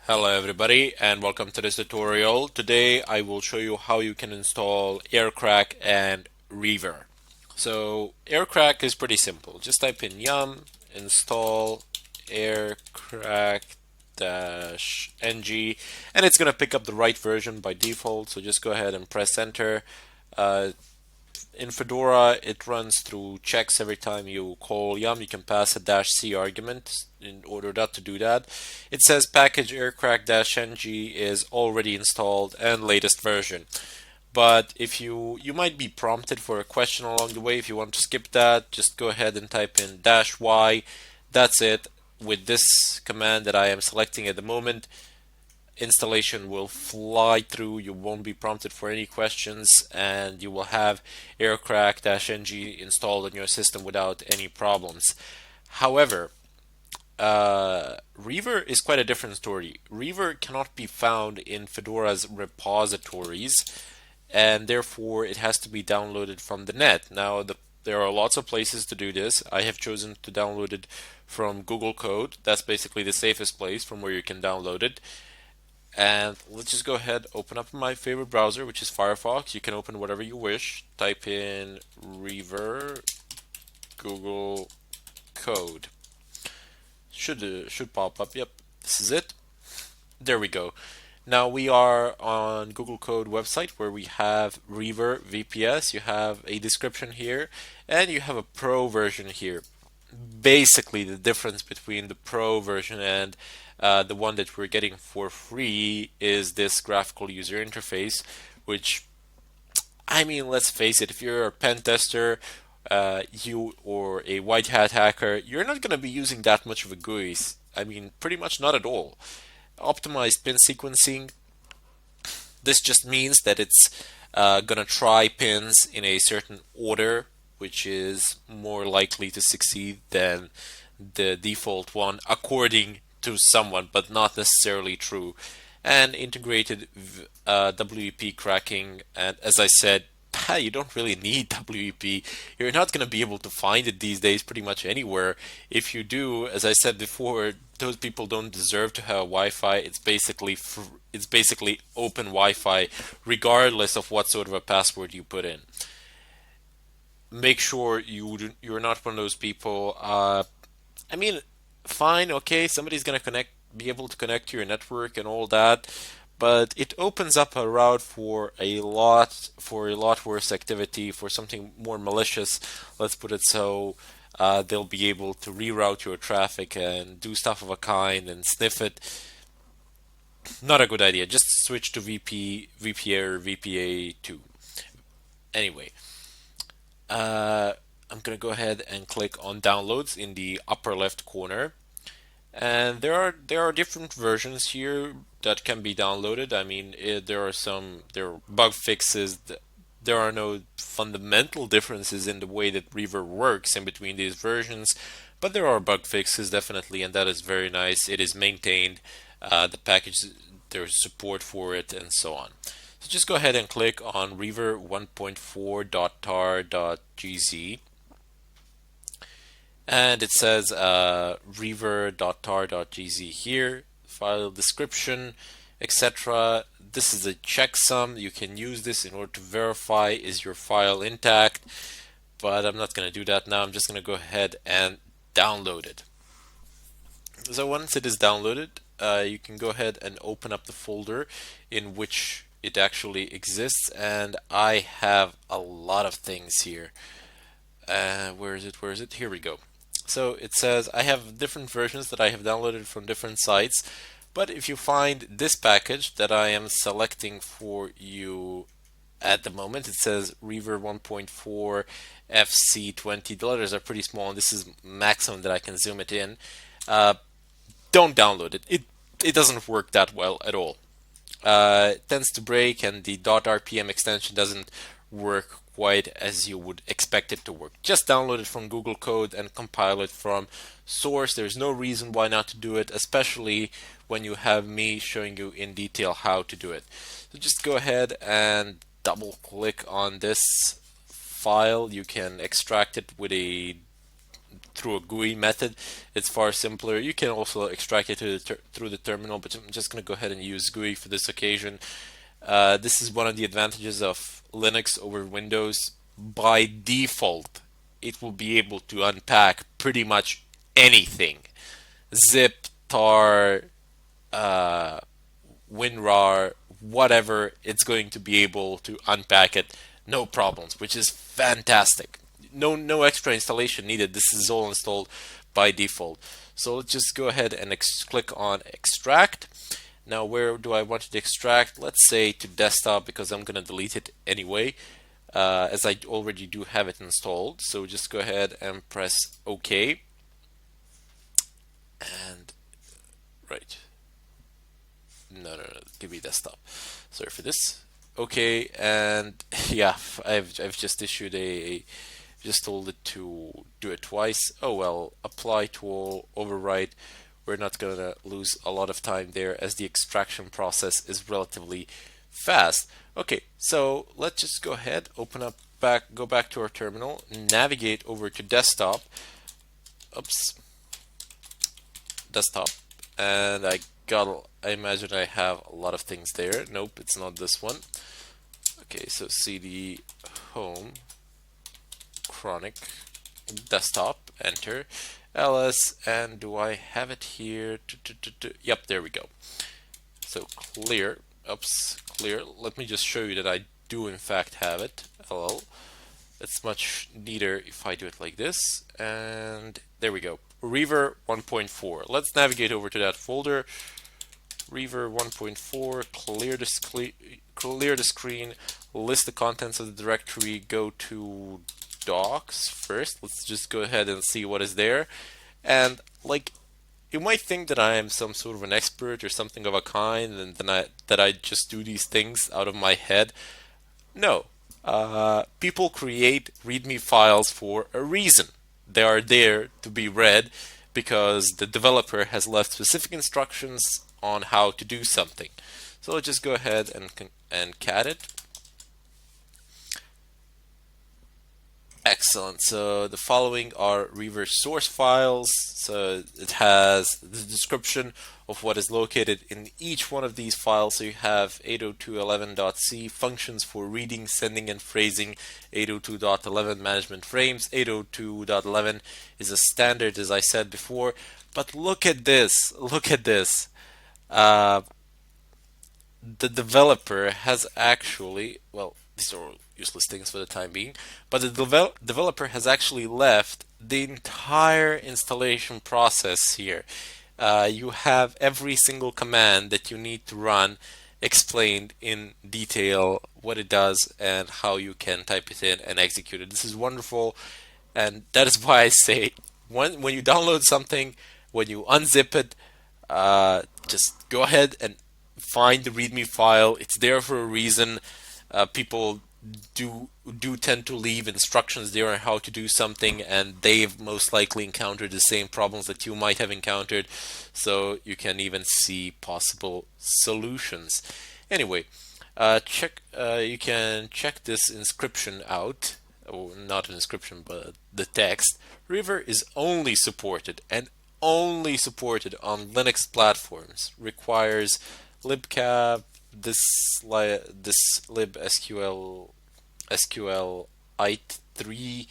Hello everybody and welcome to this tutorial. Today I will show you how you can install Aircrack and Reaver. So Aircrack is pretty simple. Just type in yum install Aircrack-ng and it's going to pick up the right version by default. So just go ahead and press enter. In Fedora, it runs through checks every time you call yum. You can pass a -c argument in order not to do that. It says package aircrack-ng is already installed and latest version. But if you might be prompted for a question along the way. If you want to skip that, just go ahead and type in -y. That's it. With this command that I am selecting at the moment, installation will fly through. You won't be prompted for any questions, and you will have Aircrack-ng installed on your system without any problems. However, Reaver is quite a different story. Reaver cannot be found in Fedora's repositories, and therefore it has to be downloaded from the net. Now, there are lots of places to do this. I have chosen to download it from Google Code. That's basically the safest place from where you can download it. And let's just go ahead, open up my favorite browser, which is Firefox. You can open whatever you wish. Type in Reaver Google Code. Should pop up. Yep, this is it. There we go. Now we are on Google Code website where we have Reaver VPS. You have a description here, and you have a Pro version here. Basically, the difference between the Pro version and the one that we're getting for free is this graphical user interface, which, I mean, let's face it, if you're a pen tester, you or a white hat hacker, you're not going to be using that much of a GUI. I mean, pretty much not at all. Optimized pin sequencing, this just means that it's going to try pins in a certain order, which is more likely to succeed than the default one, according to someone, but not necessarily true. And integrated WEP cracking, and as I said, you don't really need WEP. You're not going to be able to find it these days pretty much anywhere. If you do, as I said before, those people don't deserve to have Wi-Fi. It's basically open Wi-Fi, regardless of what sort of a password you put in. Make sure you're not one of those people. I mean, fine, okay, somebody's gonna be able to connect to your network and all that, but it opens up a route for a lot worse activity, for something more malicious. Let's put it so. They'll be able to reroute your traffic and do stuff of a kind and sniff it. Not a good idea. Just switch to VPA or VPA2. Anyway, I'm gonna go ahead and click on downloads in the upper left corner, and there are different versions here that can be downloaded. I mean, there are bug fixes. There are no fundamental differences in the way that Reaver works in between these versions, but there are bug fixes definitely, and that is very nice. It is maintained. The package, there's support for it, and so on. So just go ahead and click on Reaver 1.4.tar.gz, and it says reaver.tar.gz here, file description, etc. This is a checksum. You can use this in order to verify is your file intact, but I'm not going to do that now. I'm just going to go ahead and download it. So once it is downloaded, you can go ahead and open up the folder in which it actually exists, and I have a lot of things here. Where is it? Where is it? Here we go. So it says I have different versions that I have downloaded from different sites, but if you find this package that I am selecting for you at the moment, it says Reaver 1.4 FC20. The letters are pretty small, and this is maximum that I can zoom it in. Don't download it. It doesn't work that well at all. It tends to break, and the .rpm extension doesn't work quite as you would expect it to work. Just download it from Google Code and compile it from source. There's no reason why not to do it, especially when you have me showing you in detail how to do it. So just go ahead and double click on this file. You can extract it with a through a GUI method. It's far simpler. You can also extract it through the terminal, but I'm just going to go ahead and use GUI for this occasion. This is one of the advantages of Linux over Windows. By default, it will be able to unpack pretty much anything. Zip, tar, WinRAR, whatever, it's going to be able to unpack it, no problems, which is fantastic. No extra installation needed. This is all installed by default. So let's just go ahead and click on extract. Now where do I want it to extract? Let's say to desktop, because I'm gonna delete it anyway, as I already do have it installed. So just go ahead and press OK. And right. No, give me desktop. Sorry for this. Okay, and yeah, I've just issued just told it to do it twice. Oh well, apply to all, overwrite. We're not gonna lose a lot of time there as the extraction process is relatively fast. Okay, so let's just go ahead, go back to our terminal, navigate over to desktop. Oops, desktop, and I imagine I have a lot of things there. Nope, it's not this one. Okay, so cd home chronic desktop, enter ls, and do I have it here? Yep, there we go. So clear, oops, clear. Let me just show you that I do in fact have it. Ll. It's much neater if I do it like this, and there we go. Reaver 1.4. Let's navigate over to that folder. Reaver 1.4, clear the screen, list the contents of the directory, go to docs first. Let's just go ahead and see what is there. And like, you might think that I am some sort of an expert or something of a kind, and that I just do these things out of my head. No. People create README files for a reason. They are there to be read because the developer has left specific instructions on how to do something. So let's just go ahead and cat it. Excellent. So the following are Reaver source files. So it has the description of what is located in each one of these files. So you have 802.11.c functions for reading, sending, and phrasing. 802.11 management frames. 802.11 is a standard, as I said before. But look at this. Look at this. The developer has actually, well, these are useless things for the time being, but the developer has actually left the entire installation process here. You have every single command that you need to run explained in detail, what it does and how you can type it in and execute it. This is wonderful, and that is why I say when you download something, when you unzip it, just go ahead and find the README file. It's there for a reason. People do tend to leave instructions there on how to do something, and they've most likely encountered the same problems that you might have encountered, so you can even see possible solutions. Anyway, you can check this inscription out, or not an inscription but the text. Reaver is only supported and only supported on Linux platforms, requires libcap, this libsql SQLite3,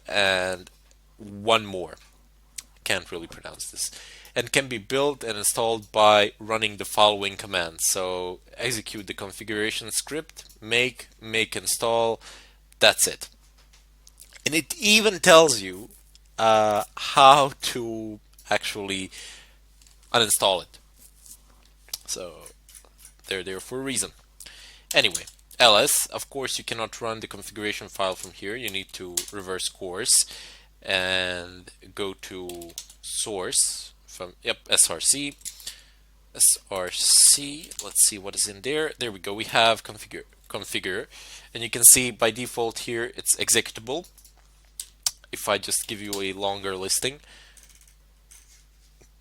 and one more. Can't really pronounce this. And can be built and installed by running the following commands. So execute the configuration script, make install. That's it. And it even tells you how to actually uninstall it. So they're there for a reason. Anyway, ls, of course, you cannot run the configuration file from here. You need to reverse course and go to source from src. Let's see what is in there. There we go. We have configure, and you can see by default here it's executable. If I just give you a longer listing,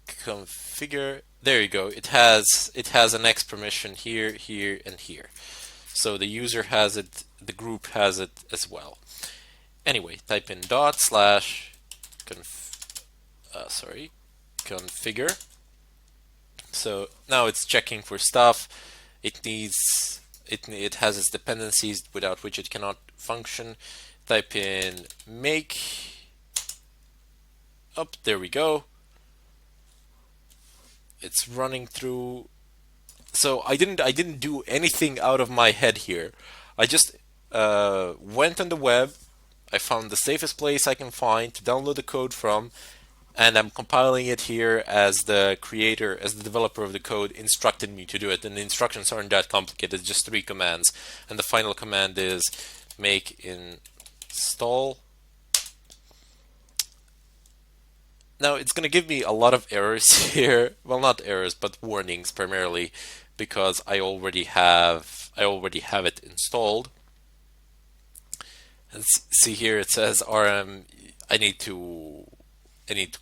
configure, there you go. It has an X permission here, here, and here. So the user has it, the group has it as well. Anyway, type in configure. So now it's checking for stuff. It has its dependencies without which it cannot function. Type in make. Up, there we go. It's running through. So I didn't do anything out of my head here. I just went on the web. I found the safest place I can find to download the code from, and I'm compiling it here as the creator, as the developer of the code instructed me to do it. And the instructions aren't that complicated, it's just 3 commands. And the final command is make install. Now it's going to give me a lot of errors here. Well, not errors, but warnings primarily, because I already have it installed. And see here it says RM. I need to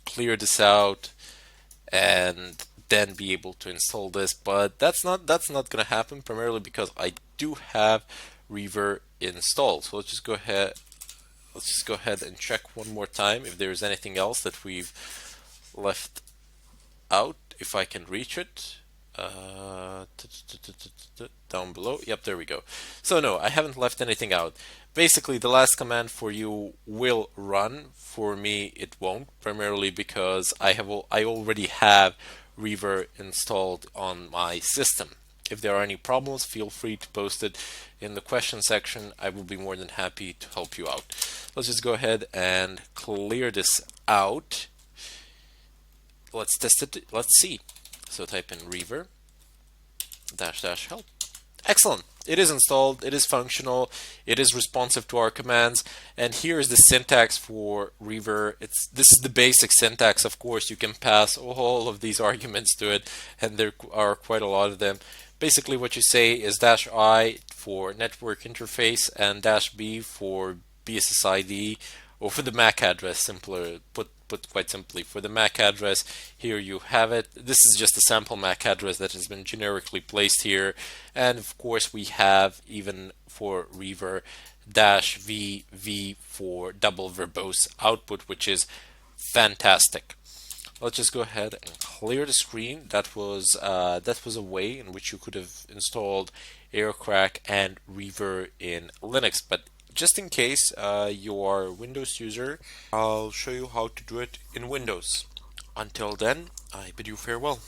clear this out and then be able to install this, but that's not going to happen, primarily because I do have Reaver installed. So let's just go ahead and check one more time if there's anything else that we've left out, if I can reach it. Down below. Yep, there we go. So no, I haven't left anything out. Basically, the last command for you will run. For me, it won't, primarily because I already have Reaver installed on my system. If there are any problems, feel free to post it in the question section. I will be more than happy to help you out. Let's just go ahead and clear this out. Let's test it. Let's see. So type in Reaver -- help. Excellent. It is installed, it is functional, it is responsive to our commands, and here is the syntax for Reaver. This is the basic syntax. Of course, you can pass all of these arguments to it, and there are quite a lot of them. Basically, what you say is -I for network interface and -B for BSSID, or for the MAC address, simpler put quite simply. For the MAC address, here you have it. This is just a sample MAC address that has been generically placed here. And of course, we have, even for Reaver, -VV for double verbose output, which is fantastic. Let's just go ahead and clear the screen. That was a way in which you could have installed Aircrack and Reaver in Linux. But just in case you are a Windows user, I'll show you how to do it in Windows. Until then, I bid you farewell.